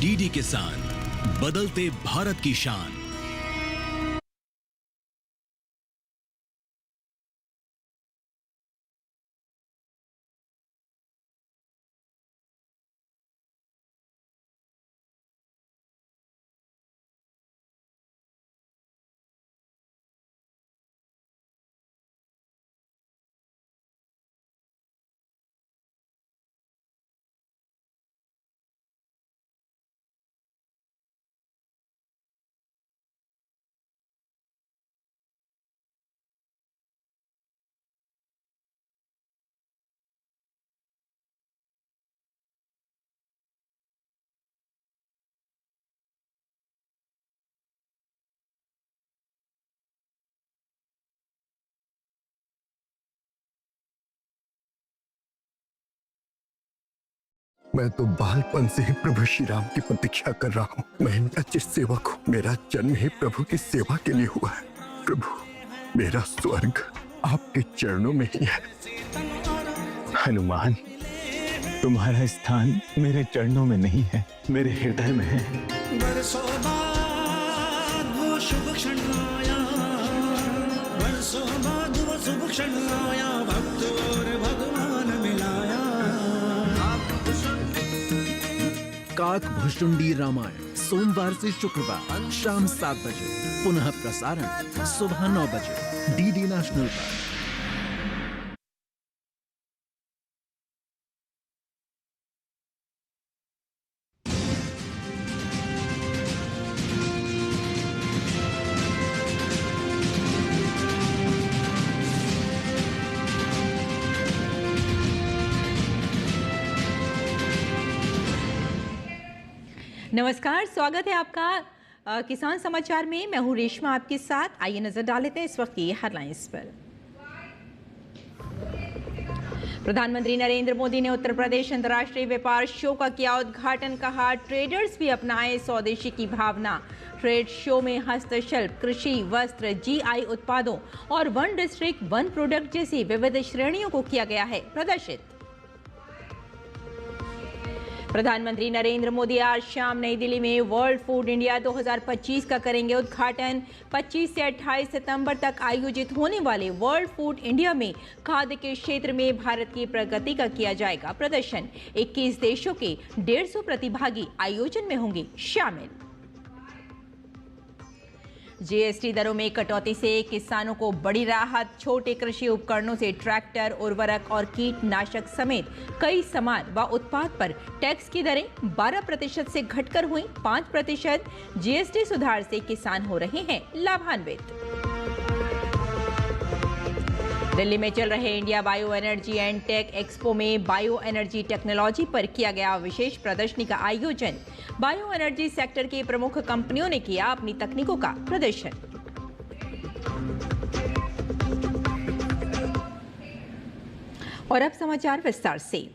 DD किसान, बदलते भारत की शान। मैं तो बालपन से ही प्रभु श्री राम की प्रतीक्षा कर रहा हूँ। मैं इनका चिर सेवक हूँ। मेरा जन्म ही प्रभु की सेवा के लिए हुआ है। प्रभु, मेरा स्वर्ग आपके चरणों में ही है। हनुमान, तुम्हारा स्थान मेरे चरणों में नहीं है, मेरे हृदय में है। बरसों बाद वो शुभ क्षण आया, बरसों बाद वो शुभ क्षण आया, भक्त और भगवान मिलाया। काक भुशुंडी रामायण सोमवार से शुक्रवार शाम 7 बजे, पुनः प्रसारण सुबह 9 बजे, डीडी नेशनल पर। नमस्कार, स्वागत है आपका किसान समाचार में। मैं हूं रेशमा आपके साथ। आइए नजर डाल लेते हैं इस वक्त की हेडलाइंस पर। प्रधानमंत्री नरेंद्र मोदी ने उत्तर प्रदेश अंतर्राष्ट्रीय व्यापार शो का किया उद्घाटन। कहा, ट्रेडर्स भी अपनाएं स्वदेशी की भावना। ट्रेड शो में हस्तशिल्प, कृषि, वस्त्र, जीआई उत्पादों और वन डिस्ट्रिक्ट वन प्रोडक्ट जैसी विविध श्रेणियों को किया गया है प्रदर्शित। प्रधानमंत्री नरेंद्र मोदी आज शाम नई दिल्ली में वर्ल्ड फूड इंडिया 2025 का करेंगे उद्घाटन। 25 से 28 सितंबर तक आयोजित होने वाले वर्ल्ड फूड इंडिया में खाद्य के क्षेत्र में भारत की प्रगति का किया जाएगा प्रदर्शन। 21 देशों के 150 प्रतिभागी आयोजन में होंगे शामिल। जीएसटी दरों में कटौती से किसानों को बड़ी राहत। छोटे कृषि उपकरणों से ट्रैक्टर, उर्वरक और कीटनाशक समेत कई सामान व उत्पाद पर टैक्स की दरें 12% से घटकर हुई 5%। जीएसटी सुधार से किसान हो रहे हैं लाभान्वित। दिल्ली में चल रहे India bio energy and tech expo में बायो एनर्जी टेक्नोलॉजी पर किया गया विशेष प्रदर्शनी का आयोजन। बायो एनर्जी सेक्टर की प्रमुख कंपनियों ने किया अपनी तकनीकों का प्रदर्शन। और अब समाचार विस्तार से।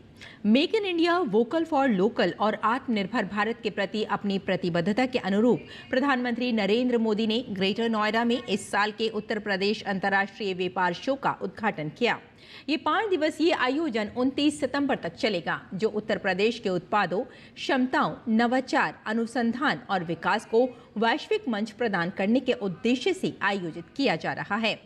Make in India, vocal for local और आत्मनिर्भर भारत के प्रति अपनी प्रतिबद्धता के अनुरूप प्रधानमंत्री नरेंद्र मोदी ने ग्रेटर नोएडा में इस साल के उत्तर प्रदेश अंतर्राष्ट्रीय व्यापार शो का उद्घाटन किया। ये 5 दिवसीय आयोजन 29 सितंबर तक चलेगा, जो उत्तर प्रदेश के उत्पादों, क्षमताओं, नवाचार, अनुसंधान और विकास को वैश्विक मंच प्रदान करने के उद्देश्य से आयोजित किया जा रहा है।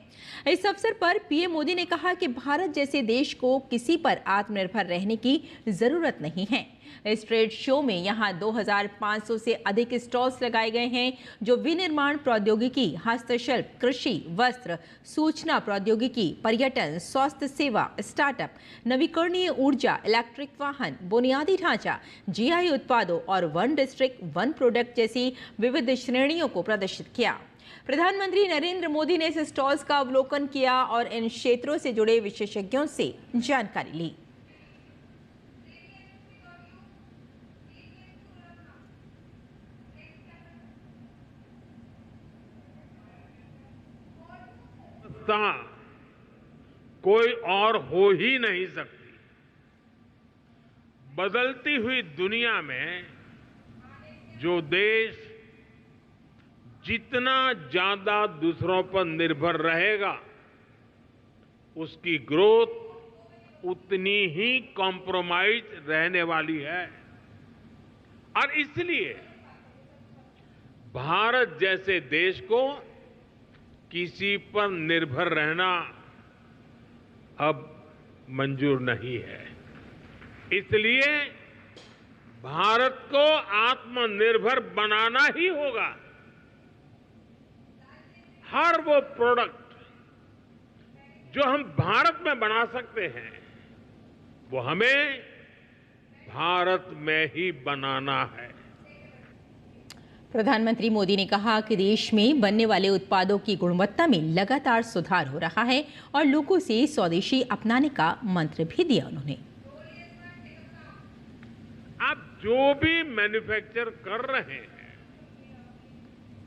इस अवसर पर पीएम मोदी ने कहा कि भारत जैसे देश को किसी पर आत्मनिर्भर रहने की जरूरत नहीं है। इस ट्रेड शो में यहां 2500 से अधिक स्टॉल्स लगाए गए हैं, जो विनिर्माण प्रौद्योगिकी, हस्तशिल्प, कृषि, वस्त्र, सूचना प्रौद्योगिकी, पर्यटन, स्वास्थ्य सेवा, स्टार्टअप, नवीकरणीय ऊर्जा, इलेक्ट्रिक वाहन, बुनियादी ढांचा, जीआई उत्पादों और वन डिस्ट्रिक्ट वन प्रोडक्ट जैसी विविध श्रेणियों को प्रदर्शित किया। प्रधानमंत्री नरेंद्र मोदी ने इस स्टॉल्स का अवलोकन किया और इन क्षेत्रों से जुड़े विशेषज्ञों से जानकारी ली। कोई और हो ही नहीं सकती। बदलती हुई दुनिया में जो देश जितना ज्यादा दूसरों पर निर्भर रहेगा, उसकी ग्रोथ उतनी ही कॉम्प्रोमाइज रहने वाली है। और इसलिए भारत जैसे देश को किसी पर निर्भर रहना अब मंजूर नहीं है। इसलिए भारत को आत्मनिर्भर बनाना ही होगा। हर वो प्रोडक्ट जो हम भारत में बना सकते हैं वो हमें भारत में ही बनाना है। प्रधानमंत्री मोदी ने कहा कि देश में बनने वाले उत्पादों की गुणवत्ता में लगातार सुधार हो रहा है और लोगों से स्वदेशी अपनाने का मंत्र भी दिया उन्होंने। आप जो भी मैन्युफैक्चर कर रहे हैं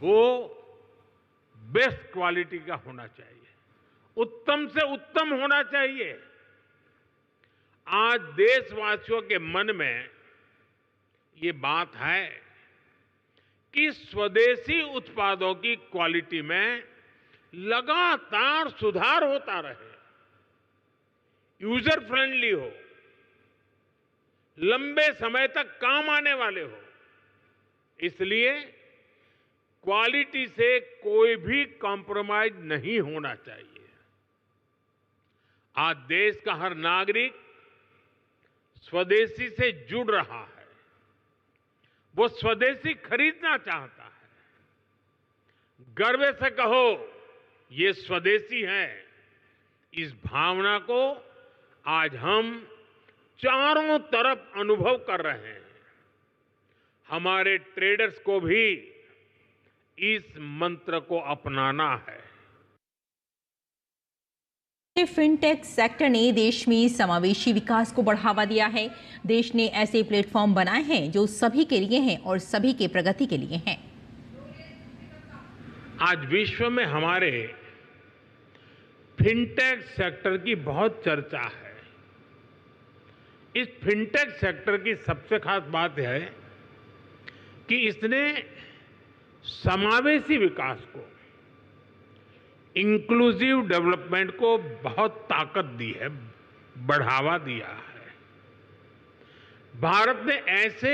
वो बेस्ट क्वालिटी का होना चाहिए, उत्तम से उत्तम होना चाहिए। आज देशवासियों के मन में ये बात है कि स्वदेशी उत्पादों की क्वालिटी में लगातार सुधार होता रहे, यूजर फ्रेंडली हो, लंबे समय तक काम आने वाले हो। इसलिए क्वालिटी से कोई भी कॉम्प्रोमाइज नहीं होना चाहिए। आज देश का हर नागरिक स्वदेशी से जुड़ रहा है, वो स्वदेशी खरीदना चाहता है। गर्व से कहो ये स्वदेशी है। इस भावना को आज हम चारों तरफ अनुभव कर रहे हैं। हमारे ट्रेडर्स को भी इस मंत्र को अपनाना है। फिनटेक सेक्टर ने देश में समावेशी विकास को बढ़ावा दिया है। देश ने ऐसे प्लेटफॉर्म बनाए हैं जो सभी के लिए हैं और सभी के प्रगति के लिए हैं। आज विश्व में हमारे फिनटेक सेक्टर की बहुत चर्चा है। इस फिनटेक सेक्टर की सबसे खास बात है कि इसने समावेशी विकास को, इंक्लूसिव डेवलपमेंट को बहुत ताकत दी है, बढ़ावा दिया है। भारत ने ऐसे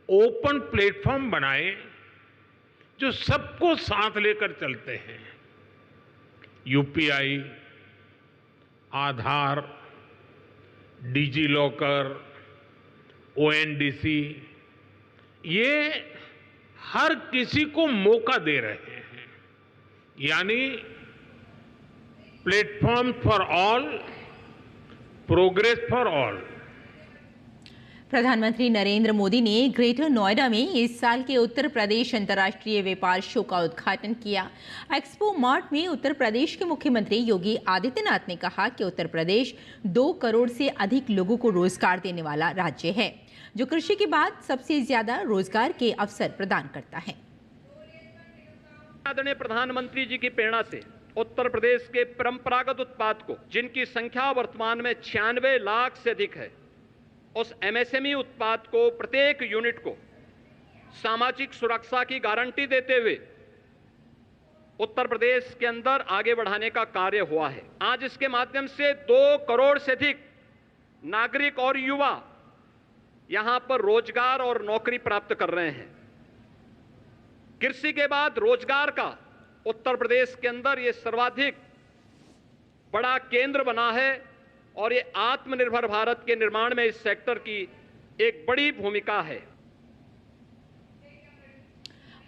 ओपन प्लेटफॉर्म बनाए जो सबको साथ लेकर चलते हैं। यूपीआई, आधार, डिजी लॉकर, ओएनडीसी, ये हर किसी को मौका दे रहे हैं। यानी platform for all, progress for all. प्रधानमंत्री नरेंद्र मोदी ने ग्रेटर नोएडा में इस साल के उत्तर प्रदेश अंतर्राष्ट्रीय व्यापार शो का उद्घाटन किया। एक्सपो मार्ट में उत्तर प्रदेश के मुख्यमंत्री योगी आदित्यनाथ ने कहा कि उत्तर प्रदेश 2 करोड़ से अधिक लोगों को रोजगार देने वाला राज्य है, जो कृषि के बाद सबसे ज्यादा रोजगार के अवसर प्रदान करता है। आदरणीय प्रधानमंत्री जी की प्रेरणा से उत्तर प्रदेश के परंपरागत उत्पाद को, जिनकी संख्या वर्तमान में 96 लाख से अधिक है, उस एमएसएमई उत्पाद को, प्रत्येक यूनिट को सामाजिक सुरक्षा की गारंटी देते हुए उत्तर प्रदेश के अंदर आगे बढ़ाने का कार्य हुआ है। आज इसके माध्यम से 2 करोड़ से अधिक नागरिक और युवा यहां पर रोजगार और नौकरी प्राप्त कर रहे हैं। कृषि के बाद रोजगार का उत्तर प्रदेश के अंदर ये सर्वाधिक बड़ा केंद्र बना है और ये आत्मनिर्भर भारत के निर्माण में इस सेक्टर की एक बड़ी भूमिका है।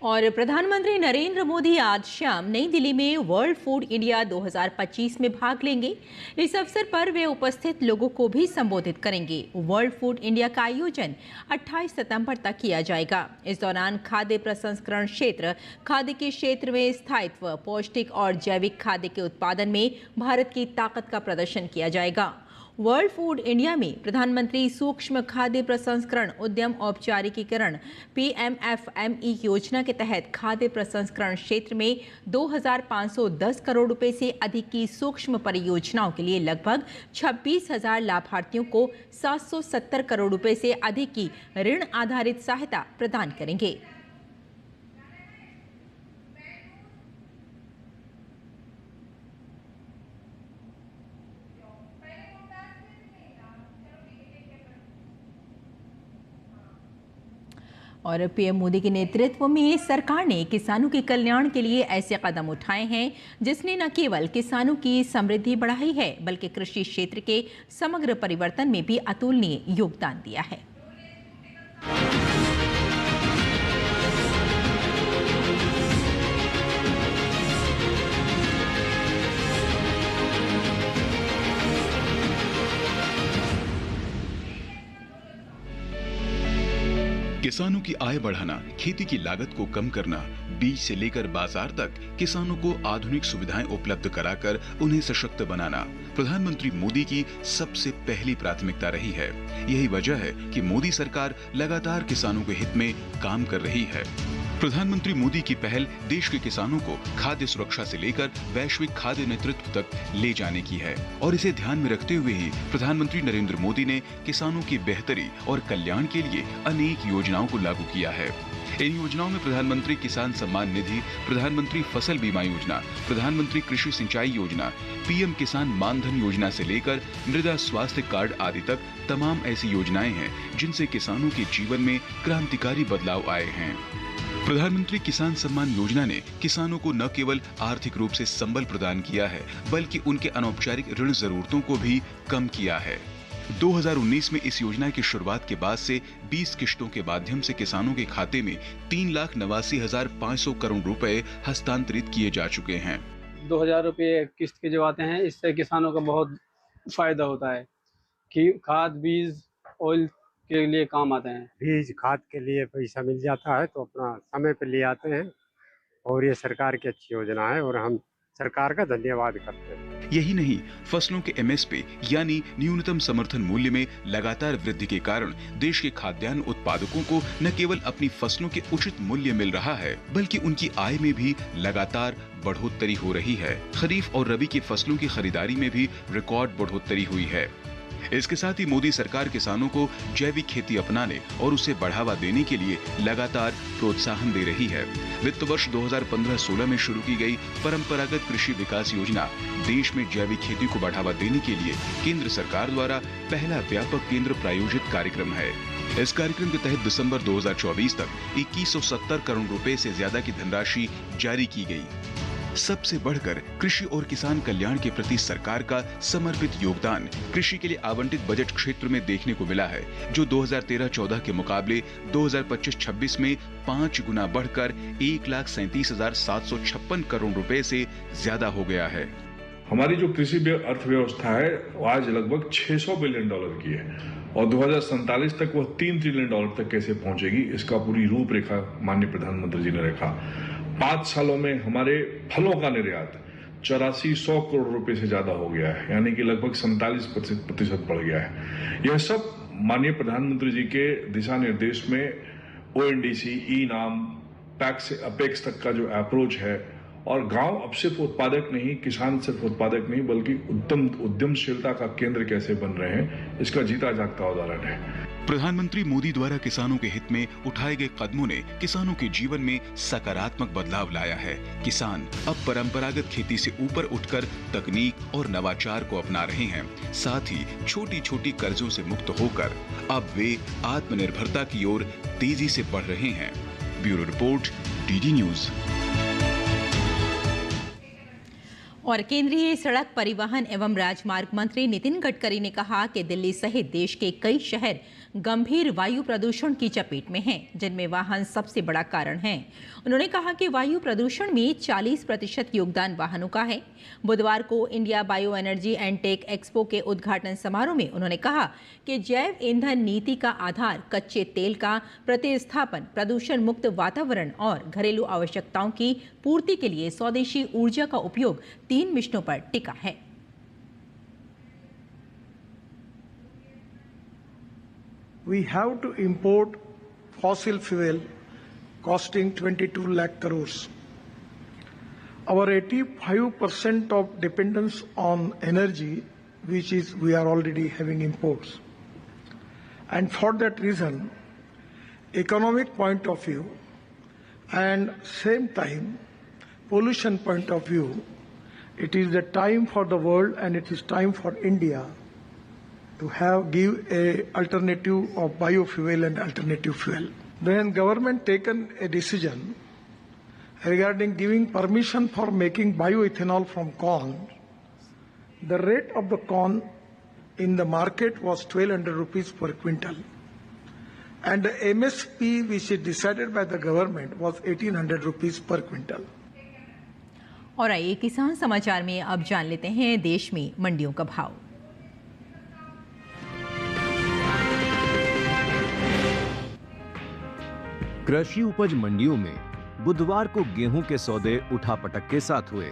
और प्रधानमंत्री नरेंद्र मोदी आज शाम नई दिल्ली में वर्ल्ड फूड इंडिया 2025 में भाग लेंगे। इस अवसर पर वे उपस्थित लोगों को भी संबोधित करेंगे। वर्ल्ड फूड इंडिया का आयोजन 28 सितंबर तक किया जाएगा। इस दौरान खाद्य प्रसंस्करण क्षेत्र, खाद्य के क्षेत्र में स्थायित्व, पौष्टिक और जैविक खाद्य के उत्पादन में भारत की ताकत का प्रदर्शन किया जाएगा। वर्ल्ड फूड इंडिया में प्रधानमंत्री सूक्ष्म खाद्य प्रसंस्करण उद्यम औपचारिकीकरण PMFME योजना के तहत खाद्य प्रसंस्करण क्षेत्र में 2510 करोड़ रुपए से अधिक की सूक्ष्म परियोजनाओं के लिए लगभग 26,000 लाभार्थियों को 770 करोड़ रुपए से अधिक की ऋण आधारित सहायता प्रदान करेंगे। और पीएम मोदी के नेतृत्व में सरकार ने किसानों के कल्याण के लिए ऐसे कदम उठाए हैं जिसने न केवल किसानों की समृद्धि बढ़ाई है बल्कि कृषि क्षेत्र के समग्र परिवर्तन में भी अतुलनीय योगदान दिया है। किसानों की आय बढ़ाना, खेती की लागत को कम करना, बीज से लेकर बाजार तक किसानों को आधुनिक सुविधाएं उपलब्ध कराकर उन्हें सशक्त बनाना प्रधानमंत्री मोदी की सबसे पहली प्राथमिकता रही है। यही वजह है कि मोदी सरकार लगातार किसानों के हित में काम कर रही है। प्रधानमंत्री मोदी की पहल देश के किसानों को खाद्य सुरक्षा से लेकर वैश्विक खाद्य नेतृत्व तक ले जाने की है और इसे ध्यान में रखते हुए ही प्रधानमंत्री नरेंद्र मोदी ने किसानों की बेहतरी और कल्याण के लिए अनेक योजनाओं को लागू किया है। इन योजनाओं में प्रधानमंत्री किसान सम्मान निधि, प्रधानमंत्री फसल बीमा योजना, प्रधानमंत्री कृषि सिंचाई योजना, पीएम किसान मानधन योजना से लेकर मृदा स्वास्थ्य कार्ड आदि तक तमाम ऐसी योजनाएं हैं जिनसे किसानों के जीवन में क्रांतिकारी बदलाव आए हैं। प्रधानमंत्री किसान सम्मान योजना ने किसानों को न केवल आर्थिक रूप से संबल प्रदान किया है बल्कि उनके अनौपचारिक ऋण जरूरतों को भी कम किया है। 2019 में इस योजना की शुरुआत के बाद से 20 किश्तों के माध्यम से किसानों के खाते में 3,89,500 करोड़ रुपए हस्तांतरित किए जा चुके हैं। 2,000 रुपये किस्त के जो आते हैं, इससे किसानों का बहुत फायदा होता है कि खाद, बीज, ऑयल के लिए काम आते हैं। बीज खाद के लिए पैसा मिल जाता है तो अपना समय पे ले आते हैं और ये सरकार की अच्छी योजना है और हम सरकार का धन्यवाद करते हैं। यही नहीं, फसलों के एमएसपी यानी न्यूनतम समर्थन मूल्य में लगातार वृद्धि के कारण देश के खाद्यान्न उत्पादकों को न केवल अपनी फसलों के उचित मूल्य मिल रहा है बल्कि उनकी आय में भी लगातार बढ़ोतरी हो रही है। खरीफ और रबी की फसलों की खरीदारी में भी रिकॉर्ड बढ़ोतरी हुई है। इसके साथ ही मोदी सरकार किसानों को जैविक खेती अपनाने और उसे बढ़ावा देने के लिए लगातार प्रोत्साहन दे रही है। वित्त वर्ष 2015-16 में शुरू की गई परंपरागत कृषि विकास योजना देश में जैविक खेती को बढ़ावा देने के लिए केंद्र सरकार द्वारा पहला व्यापक केंद्र प्रायोजित कार्यक्रम है। इस कार्यक्रम के तहत दिसंबर 2024 तक 2170 करोड़ रुपए से ज्यादा की धनराशि जारी की गई। सबसे बढ़कर कृषि और किसान कल्याण के प्रति सरकार का समर्पित योगदान कृषि के लिए आवंटित बजट क्षेत्र में देखने को मिला है, जो 2013-14 के मुकाबले 2025-26 में 5 गुना बढ़कर 1,37,756 करोड़ रुपए से ज्यादा हो गया है। हमारी जो कृषि अर्थव्यवस्था है वो आज लगभग $600 बिलियन की है और 2047 तक वह $3 ट्रिलियन तक कैसे पहुंचेगी, इसका पूरी रूपरेखा माननीय प्रधानमंत्री जी ने रखा। 5 सालों में हमारे फलों का निर्यात 8400 करोड़ रुपए से ज्यादा हो गया है, यानी कि लगभग 47% बढ़ गया है। यह सब माननीय प्रधानमंत्री जी के दिशा निर्देश में ONDC, ई-नाम, पैक्स से अपेक्स तक का जो अप्रोच है और गांव अब सिर्फ उत्पादक नहीं, किसान सिर्फ उत्पादक नहीं बल्कि उद्यमशीलता का केंद्र कैसे बन रहे हैं, इसका जीता जागता उदाहरण है। प्रधानमंत्री मोदी द्वारा किसानों के हित में उठाए गए कदमों ने किसानों के जीवन में सकारात्मक बदलाव लाया है। किसान अब परंपरागत खेती से ऊपर उठकर तकनीक और नवाचार को अपना रहे हैं। साथ ही छोटी छोटी कर्जों से मुक्त होकर अब वे आत्मनिर्भरता की ओर तेजी से बढ़ रहे हैं। Bureau report, DD news. और केंद्रीय सड़क परिवहन एवं राजमार्ग मंत्री नितिन गडकरी ने कहा कि दिल्ली सहित देश के कई शहर गंभीर वायु प्रदूषण की चपेट में हैं, जिनमें वाहन सबसे बड़ा कारण है। उन्होंने कहा कि वायु प्रदूषण में 40% योगदान वाहनों का है। बुधवार को India bio energy and tech expo के उद्घाटन समारोह में उन्होंने कहा कि जैव ईंधन नीति का आधार कच्चे तेल का प्रतिस्थापन, प्रदूषण मुक्त वातावरण और घरेलू आवश्यकताओं की पूर्ति के लिए स्वदेशी ऊर्जा का उपयोग 3 मिशनों पर टिका है। We have to import fossil fuel costing 22 lakh crores. Our 85% of dependence on energy, which is we are already having imports. And for that reason, economic point of view and same time pollution point of view, it is the time for the world and it is time for India to give a alternative of biofuel and alternative fuel. then government taken a decision regarding giving permission for making bioethanol from corn. The rate of the corn in the market was 1200 rupees per quintal, and the MSP which is decided by the government was 1800 rupees per quintal. और आइए किसान समाचार में अब जान लेते हैं देश में मंडियों का भाव। कृषि उपज मंडियों में बुधवार को गेहूं के सौदे उठापटक के साथ हुए।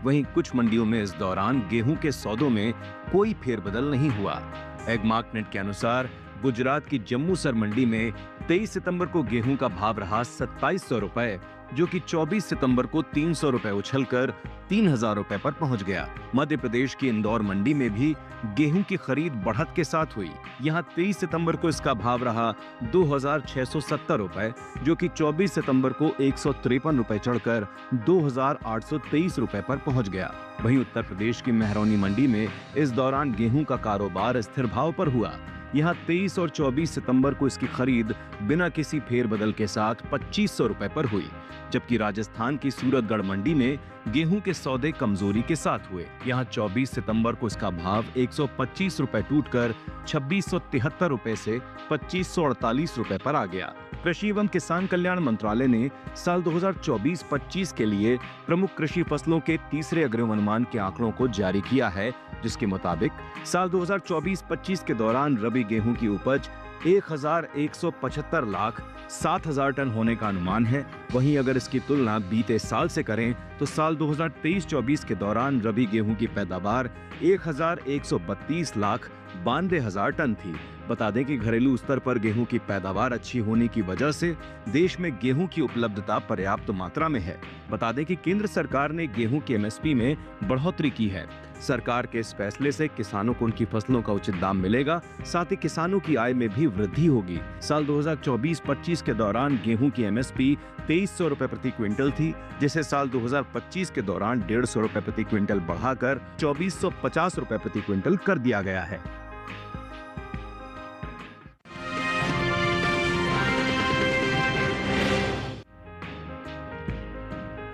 वहीं कुछ मंडियों में इस दौरान गेहूं के सौदों में कोई फेरबदल नहीं हुआ। एगमार्कनेट के अनुसार गुजरात की जम्मूसर मंडी में 23 सितंबर को गेहूं का भाव रहा 2700 रुपए, जो कि 24 सितंबर को 300 रुपए उछलकर 3000 रुपए पर पहुंच गया। मध्य प्रदेश की इंदौर मंडी में भी गेहूं की खरीद बढ़त के साथ हुई। यहां 23 सितंबर को इसका भाव रहा 2670 रुपए, जो कि 24 सितंबर को 153 रुपए चढ़कर 2823 रुपए पर पहुंच गया। वहीं उत्तर प्रदेश की मेहरौनी मंडी में इस दौरान गेहूं का कारोबार स्थिर भाव पर हुआ। यहाँ 23 और 24 सितंबर को इसकी खरीद बिना किसी फेरबदल के साथ 2500 रुपए पर हुई, जबकि राजस्थान की सूरतगढ़ मंडी में गेहूं के सौदे कमजोरी के साथ हुए। यहाँ 24 सितंबर को इसका भाव 125 रुपए टूटकर 2673 रुपए से 2548 रुपए पर आ गया। कृषि एवं किसान कल्याण मंत्रालय ने साल 2024-25 के लिए प्रमुख कृषि फसलों के तीसरे अग्रिम अनुमान के आंकड़ों को जारी किया है, जिसके मुताबिक साल 2024-25 के दौरान रबी गेहूं की उपज 1,175,07,000 टन होने का अनुमान है। वहीं अगर इसकी तुलना बीते साल से करें तो साल 2023-24 के दौरान रबी गेहूं की पैदावार 1,132,92,000 टन थी। बता दें कि घरेलू स्तर पर गेहूं की पैदावार अच्छी होने की वजह से देश में गेहूं की उपलब्धता पर्याप्त मात्रा में है। बता दें कि केंद्र सरकार ने गेहूं की एमएसपी में बढ़ोतरी की है। सरकार के इस फैसले से किसानों को उनकी फसलों का उचित दाम मिलेगा, साथ ही किसानों की आय में भी वृद्धि होगी। साल 2024-25 के दौरान गेहूं की एमएसपी 2300 रुपए प्रति क्विंटल थी, जिसे साल 2025 के दौरान 150 रुपए प्रति क्विंटल बढ़ाकर 2450 रुपए प्रति क्विंटल कर दिया गया है।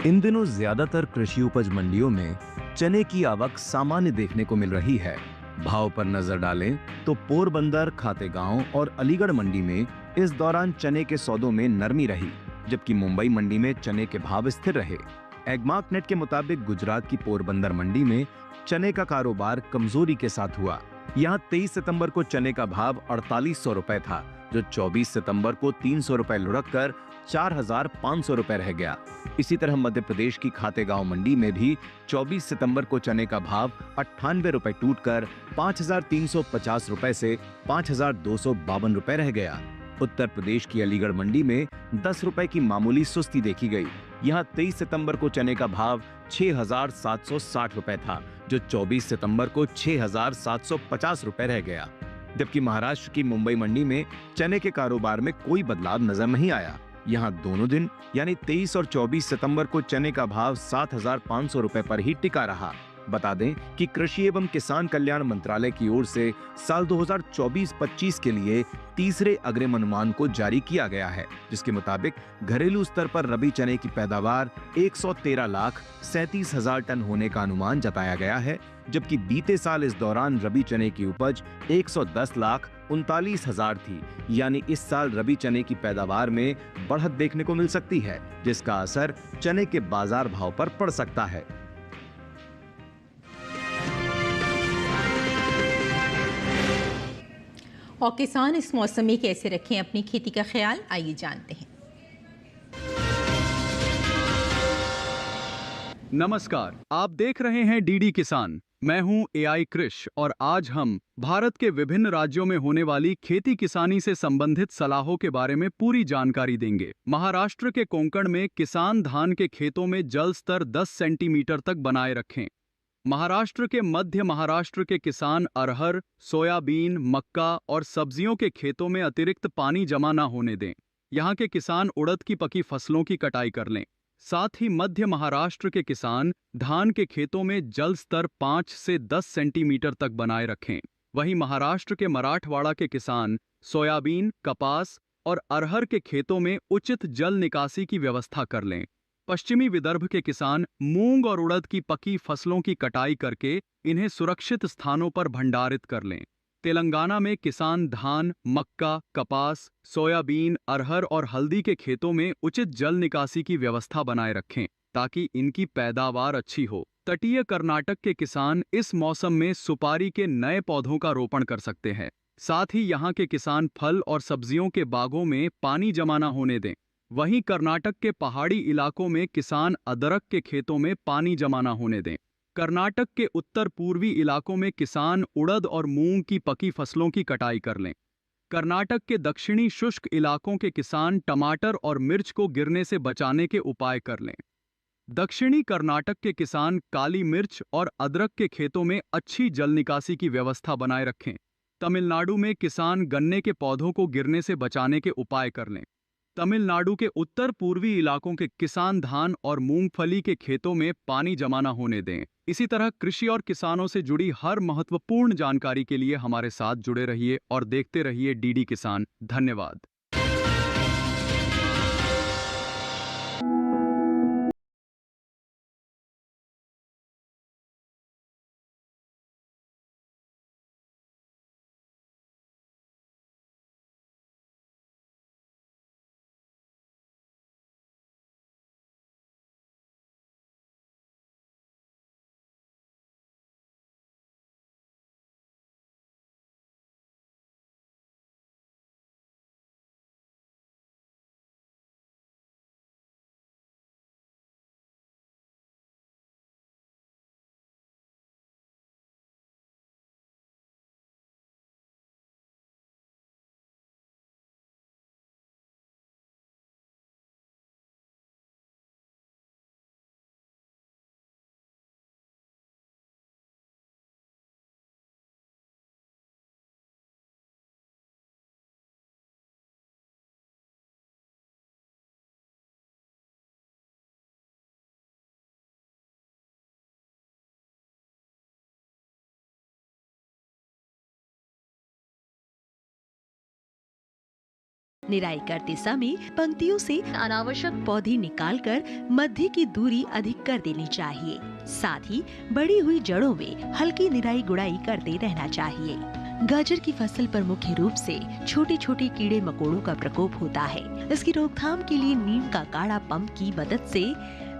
इन दिनों ज्यादातर कृषि उपज मंडियों में चने की आवक सामान्य देखने को मिल रही है। भाव पर नजर डालें तो पोरबंदर, खातेगांव और अलीगढ़ मंडी में इस दौरान चने के सौदों में नरमी रही, जबकि मुंबई मंडी में चने के भाव स्थिर रहे। एगमार्कनेट के मुताबिक गुजरात की पोरबंदर मंडी में चने का कारोबार कमजोरी के साथ हुआ। यहाँ 23 सितंबर को चने का भाव 4800 रुपए था, जो 24 सितंबर को 300 रुपए लुढ़क कर 4500 रुपए रह गया। इसी तरह मध्य प्रदेश की खातेगांव मंडी में भी 24 सितंबर को चने का भाव 98 रुपए टूटकर 5350 रुपए से 5252 रुपए रह गया। उत्तर प्रदेश की अलीगढ़ मंडी में 10 रुपए की मामूली सुस्ती देखी गई। यहाँ 23 सितंबर को चने का भाव 6760 रुपए था, जो 24 सितंबर को 6750 रुपए रह गया। जबकि महाराष्ट्र की मुंबई मंडी में चने के कारोबार में कोई बदलाव नजर नहीं आया। यहाँ दोनों दिन यानी 23 और 24 सितंबर को चने का भाव 7500 रुपए पर ही टिका रहा। बता दें कि कृषि एवं किसान कल्याण मंत्रालय की ओर से साल 2024-25 के लिए तीसरे अग्रिम अनुमान को जारी किया गया है, जिसके मुताबिक घरेलू स्तर पर रबी चने की पैदावार 113,37,000 टन होने का अनुमान जताया गया है, जबकि बीते साल इस दौरान रबी चने की उपज 110,39,000 थी। यानी इस साल रबी चने की पैदावार में बढ़त देखने को मिल सकती है, जिसका असर चने के बाजार भाव पर पड़ सकता है। और किसान इस मौसम में कैसे रखें अपनी खेती का ख्याल, आइए जानते हैं। नमस्कार, आप देख रहे हैं डीडी किसान। मैं हूं एआई कृष और आज हम भारत के विभिन्न राज्यों में होने वाली खेती किसानी से संबंधित सलाहों के बारे में पूरी जानकारी देंगे। महाराष्ट्र के कोंकण में किसान धान के खेतों में जल स्तर 10 सेंटीमीटर तक बनाए रखें। महाराष्ट्र के मध्य महाराष्ट्र के किसान अरहर, सोयाबीन, मक्का और सब्जियों के खेतों में अतिरिक्त पानी जमा न होने दें। यहाँ के किसान उड़द की पकी फसलों की कटाई कर लें। साथ ही मध्य महाराष्ट्र के किसान धान के खेतों में जल स्तर 5 से 10 सेंटीमीटर तक बनाए रखें। वहीं महाराष्ट्र के मराठवाड़ा के किसान सोयाबीन, कपास, और अरहर के खेतों में उचित जल निकासी की व्यवस्था कर लें। पश्चिमी विदर्भ के किसान मूंग और उड़द की पकी फसलों की कटाई करके इन्हें सुरक्षित स्थानों पर भंडारित कर लें। तेलंगाना में किसान धान, मक्का, कपास, सोयाबीन, अरहर और हल्दी के खेतों में उचित जल निकासी की व्यवस्था बनाए रखें ताकि इनकी पैदावार अच्छी हो। तटीय कर्नाटक के किसान इस मौसम में सुपारी के नए पौधों का रोपण कर सकते हैं। साथ ही यहाँ के किसान फल और सब्जियों के बागों में पानी जमा न होने दें। वहीं कर्नाटक के पहाड़ी इलाकों में किसान अदरक के खेतों में पानी जमा न होने दें। कर्नाटक के उत्तर पूर्वी इलाकों में किसान उड़द और मूंग की पकी फसलों की कटाई कर लें। कर्नाटक के दक्षिणी शुष्क इलाकों के किसान टमाटर और मिर्च को गिरने से बचाने के उपाय कर लें। दक्षिणी कर्नाटक के किसान काली मिर्च और अदरक के खेतों में अच्छी जल निकासी की व्यवस्था बनाए रखें। तमिलनाडु में किसान गन्ने के पौधों को गिरने से बचाने के उपाय कर लें। तमिलनाडु के उत्तर पूर्वी इलाकों के किसान धान और मूंगफली के खेतों में पानी जमा न होने दें। इसी तरह कृषि और किसानों से जुड़ी हर महत्वपूर्ण जानकारी के लिए हमारे साथ जुड़े रहिए और देखते रहिए डीडी किसान। धन्यवाद। निराई करते समय पंक्तियों से अनावश्यक पौधे निकालकर मध्य की दूरी अधिक कर देनी चाहिए। साथ ही बढ़ी हुई जड़ों में हल्की निराई गुड़ाई करते रहना चाहिए। गाजर की फसल पर मुख्य रूप से छोटे छोटे कीड़े मकोड़ों का प्रकोप होता है। इसकी रोकथाम के लिए नीम का काढ़ा पंप की मदद से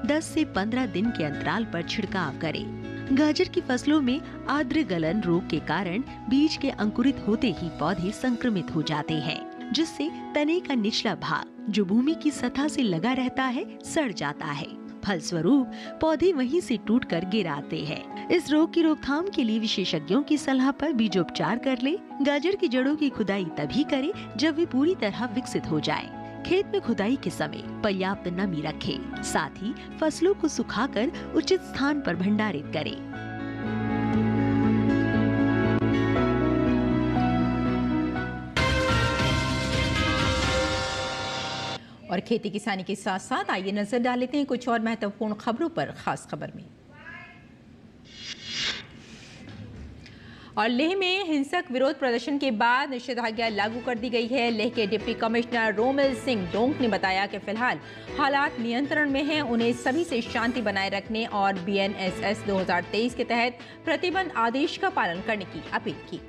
10 से 15 दिन के अंतराल पर छिड़काव करें। गाजर की फसलों में आर्द्र गलन रोग के कारण बीज के अंकुरित होते ही पौधे संक्रमित हो जाते हैं, जिससे तने का निचला भाग जो भूमि की सतह से लगा रहता है सड़ जाता है। फलस्वरूप पौधे वहीं से टूटकर गिर आते हैं। इस रोग की रोकथाम के लिए विशेषज्ञों की सलाह पर बीजोपचार कर ले। गाजर की जड़ों की खुदाई तभी करें जब वे पूरी तरह विकसित हो जाएं। खेत में खुदाई के समय पर्याप्त नमी रखें। साथ ही फसलों को सुखाकर उचित स्थान पर भंडारित करें। और खेती किसानी के साथ साथ आइए नजर डाल लेते हैं कुछ और महत्वपूर्ण खबरों पर। खास खबर में और लेह में हिंसक विरोध प्रदर्शन के बाद निषेधाज्ञा लागू कर दी गई है। लेह के डिप्टी कमिश्नर रोमिल सिंह डोंक ने बताया कि फिलहाल हालात नियंत्रण में हैं। उन्हें सभी से शांति बनाए रखने और BNSS 2023 के तहत प्रतिबंध आदेश का पालन करने की अपील की।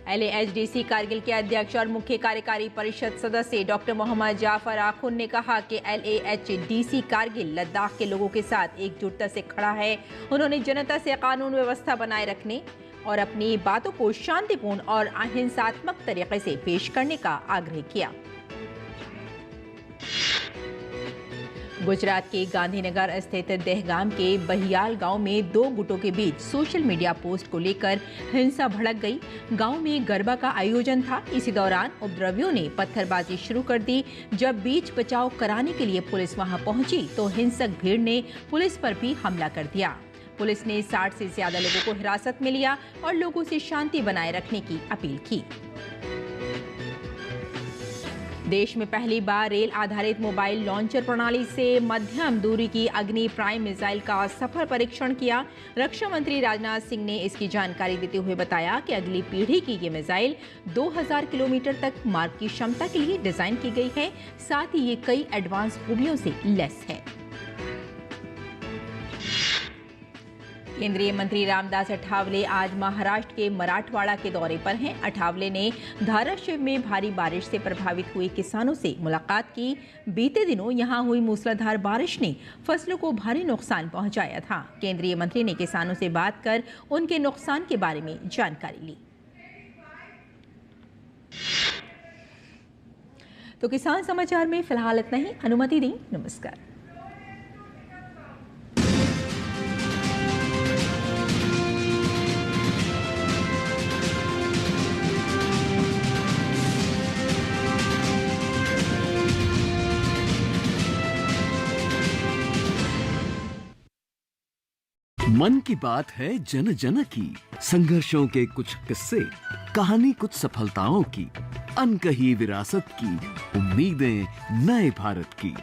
LAHDC कारगिल के अध्यक्ष और मुख्य कार्यकारी परिषद सदस्य डॉक्टर मोहम्मद जाफर आखुन ने कहा कि LAHDC कारगिल लद्दाख के लोगों के साथ एकजुटता से खड़ा है। उन्होंने जनता से कानून व्यवस्था बनाए रखने और अपनी बातों को शांतिपूर्ण और अहिंसात्मक तरीके से पेश करने का आग्रह किया। गुजरात के गांधीनगर स्थित दहगाम के बहियाल गांव में 2 गुटों के बीच सोशल मीडिया पोस्ट को लेकर हिंसा भड़क गई। गांव में गरबा का आयोजन था। इसी दौरान उपद्रवियों ने पत्थरबाजी शुरू कर दी। जब बीच बचाव कराने के लिए पुलिस वहां पहुंची तो हिंसक भीड़ ने पुलिस पर भी हमला कर दिया। पुलिस ने 60 से ज्यादा लोगों को हिरासत में लिया और लोगों से शांति बनाए रखने की अपील की। देश में पहली बार रेल आधारित मोबाइल लॉन्चर प्रणाली से मध्यम दूरी की अग्नि प्राइम मिसाइल का सफल परीक्षण किया। रक्षा मंत्री राजनाथ सिंह ने इसकी जानकारी देते हुए बताया कि अगली पीढ़ी की ये मिसाइल 2000 किलोमीटर तक मार्ग की क्षमता के लिए डिजाइन की गई है। साथ ही ये कई एडवांस खूबियों से लैस है। केंद्रीय मंत्री रामदास अठावले आज महाराष्ट्र के मराठवाड़ा के दौरे पर हैं। अठावले ने धाराशिव में भारी बारिश से प्रभावित हुए किसानों से मुलाकात की। बीते दिनों यहां हुई मूसलाधार बारिश ने फसलों को भारी नुकसान पहुंचाया था। केंद्रीय मंत्री ने किसानों से बात कर उनके नुकसान के बारे में जानकारी ली। तो किसान समाचार में फिलहाल इतना ही। अनुमति दें। नमस्कार। मन की बात है जन जन की, संघर्षों के कुछ किस्से, कहानी कुछ सफलताओं की, अनकही विरासत की, उम्मीदें नए भारत की।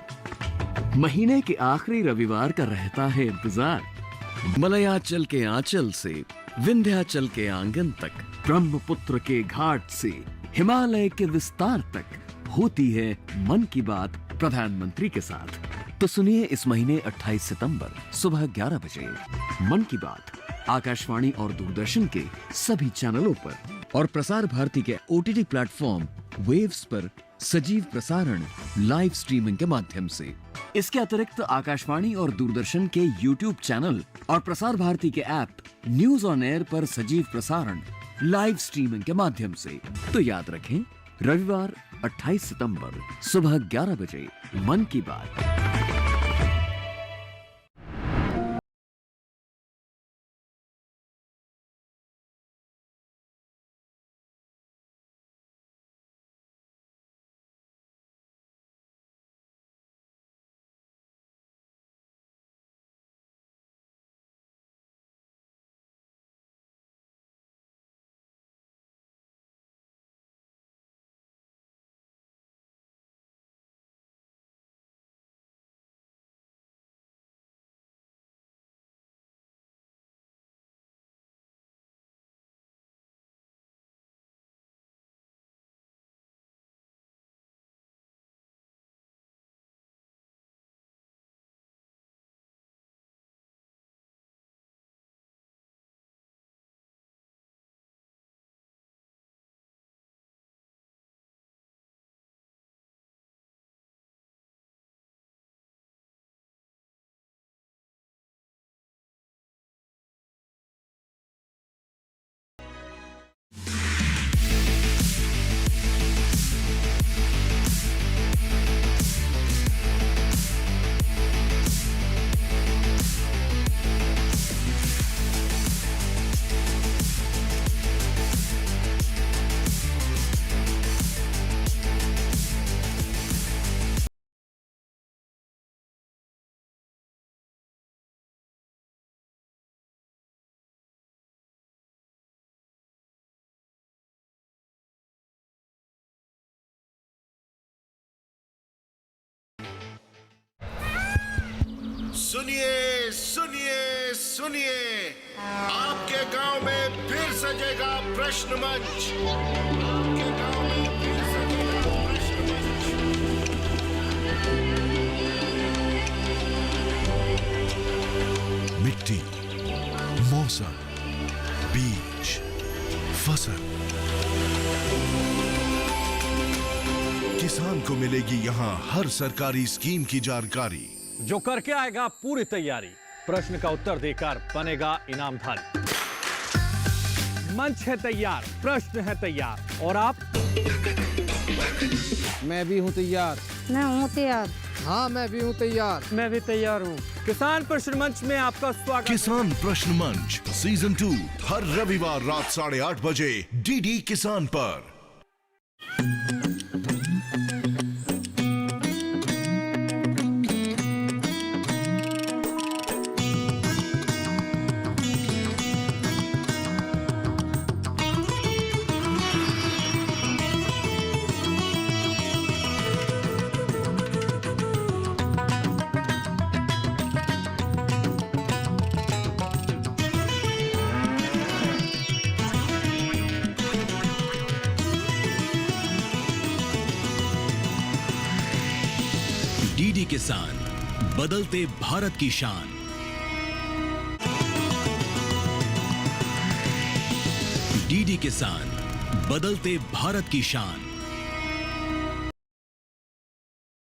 महीने के आखिरी रविवार का रहता है इंतजार। मलयाचल के आंचल से विंध्याचल के आंगन तक, ब्रह्मपुत्र के घाट से हिमालय के विस्तार तक होती है मन की बात प्रधानमंत्री के साथ। तो सुनिए इस महीने 28 सितंबर सुबह 11 बजे मन की बात आकाशवाणी और दूरदर्शन के सभी चैनलों पर और प्रसार भारती के OTT प्लेटफॉर्म वेव्स पर सजीव प्रसारण लाइव स्ट्रीमिंग के माध्यम से। इसके अतिरिक्त आकाशवाणी और दूरदर्शन के YouTube चैनल और प्रसार भारती के ऐप न्यूज ऑन एयर पर सजीव प्रसारण लाइव स्ट्रीमिंग के माध्यम से। तो याद रखें, रविवार 28 सितंबर सुबह 11 बजे मन की बात। सुनिए सुनिए सुनिए, आपके गांव में फिर सजेगा प्रश्न मंच। आपके गांव में फिर सजेगा प्रश्न मंच। मिट्टी, मौसम, बीज, फसल, किसान को मिलेगी यहाँ हर सरकारी स्कीम की जानकारी। जो करके आएगा पूरी तैयारी, प्रश्न का उत्तर देकर बनेगा इनामधारी। मंच है तैयार, प्रश्न है तैयार, और आप? मैं भी हूँ तैयार। मैं हूँ तैयार। हाँ, मैं भी हूँ तैयार। मैं भी तैयार हूँ। किसान प्रश्न मंच में आपका स्वागत। किसान प्रश्न मंच सीजन 2 हर रविवार रात 8:30 बजे DD किसान पर। किसान, बदलते भारत की शान। डीडी किसान, बदलते भारत की शान।